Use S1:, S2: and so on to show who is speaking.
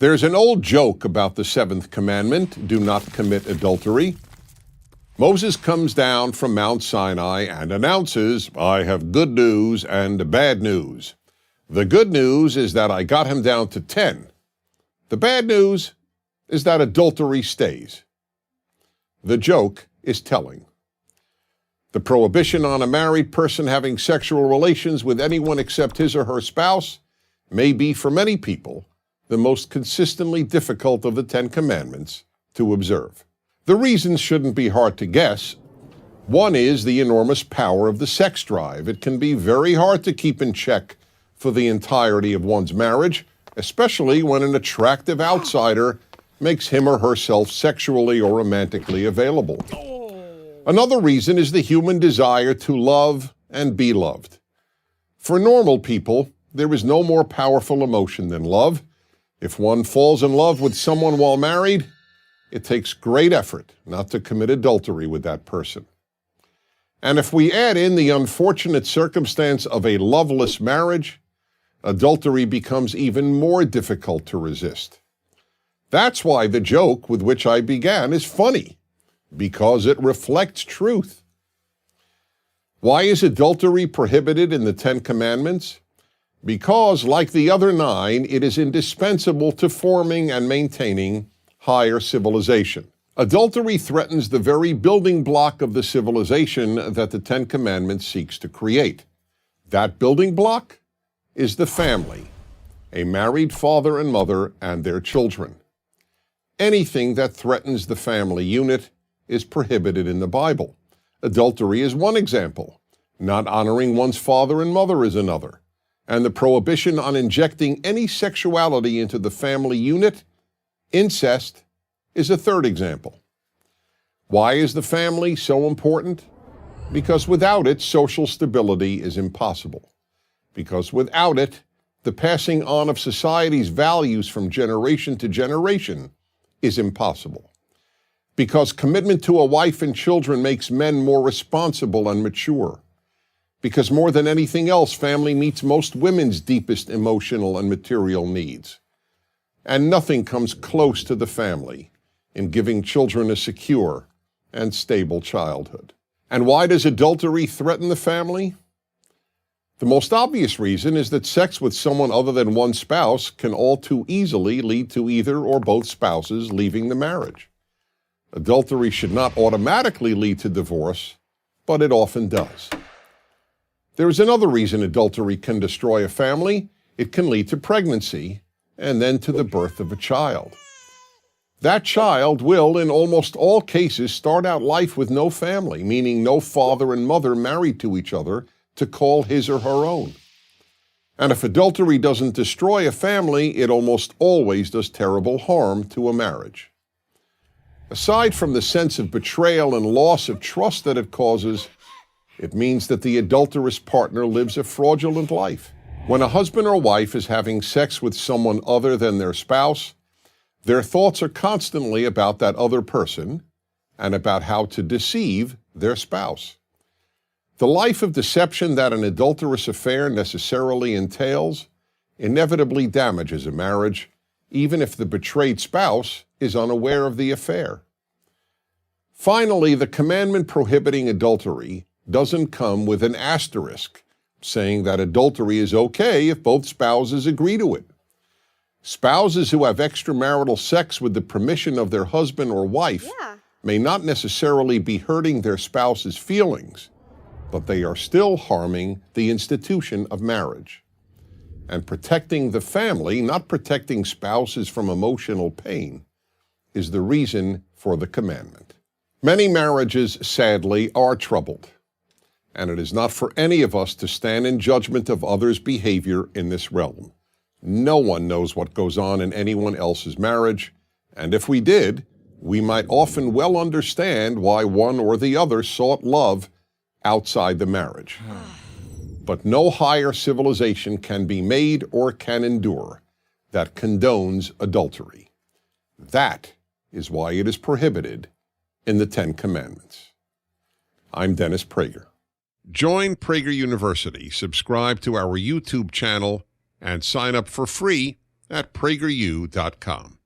S1: There's an old joke about the seventh commandment, do not commit adultery. Moses comes down from Mount Sinai and announces, I have good news and bad news. The good news is that I got him down to 10. The bad news is that adultery stays. The joke is telling. The prohibition on a married person having sexual relations with anyone except his or her spouse may be, for many people, the most consistently difficult of the 10 Commandments to observe. The reasons shouldn't be hard to guess. One is the enormous power of the sex drive. It can be very hard to keep in check for the entirety of one's marriage, especially when an attractive outsider makes him or herself sexually or romantically available. Another reason is the human desire to love and be loved. For normal people, there is no more powerful emotion than love. If one falls in love with someone while married, it takes great effort not to commit adultery with that person. And if we add in the unfortunate circumstance of a loveless marriage, adultery becomes even more difficult to resist. That's why the joke with which I began is funny, because it reflects truth. Why is adultery prohibited in the 10 Commandments? Because, like the other 9, it is indispensable to forming and maintaining higher civilization. Adultery threatens the very building block of the civilization that the 10 Commandments seeks to create. That building block is the family, a married father and mother and their children. Anything that threatens the family unit is prohibited in the Bible. Adultery is one example. Not honoring one's father and mother is another. And the prohibition on injecting any sexuality into the family unit, incest, is a third example. Why is the family so important? Because without it, social stability is impossible. Because without it, the passing on of society's values from generation to generation is impossible. Because commitment to a wife and children makes men more responsible and mature. Because more than anything else, family meets most women's deepest emotional and material needs. And nothing comes close to the family in giving children a secure and stable childhood. And why does adultery threaten the family? The most obvious reason is that sex with someone other than one spouse can all too easily lead to either or both spouses leaving the marriage. Adultery should not automatically lead to divorce, but it often does. There is another reason adultery can destroy a family. It can lead to pregnancy and then to the birth of a child. That child will, in almost all cases, start out life with no family, meaning no father and mother married to each other to call his or her own. And if adultery doesn't destroy a family, it almost always does terrible harm to a marriage. Aside from the sense of betrayal and loss of trust that it causes, it means that the adulterous partner lives a fraudulent life. When a husband or wife is having sex with someone other than their spouse, their thoughts are constantly about that other person and about how to deceive their spouse. The life of deception that an adulterous affair necessarily entails inevitably damages a marriage, even if the betrayed spouse is unaware of the affair. Finally, the commandment prohibiting adultery doesn't come with an asterisk saying that adultery is okay if both spouses agree to it. Spouses who have extramarital sex with the permission of their husband or wife may not necessarily be hurting their spouse's feelings, but they are still harming the institution of marriage. And protecting the family, not protecting spouses from emotional pain, is the reason for the commandment. Many marriages, sadly, are troubled. And it is not for any of us to stand in judgment of others' behavior in this realm. No one knows what goes on in anyone else's marriage, and if we did, we might often well understand why one or the other sought love outside the marriage. But no higher civilization can be made or can endure that condones adultery. That is why it is prohibited in the 10 Commandments. I'm Dennis Prager. Join Prager University, subscribe to our YouTube channel, and sign up for free at prageru.com.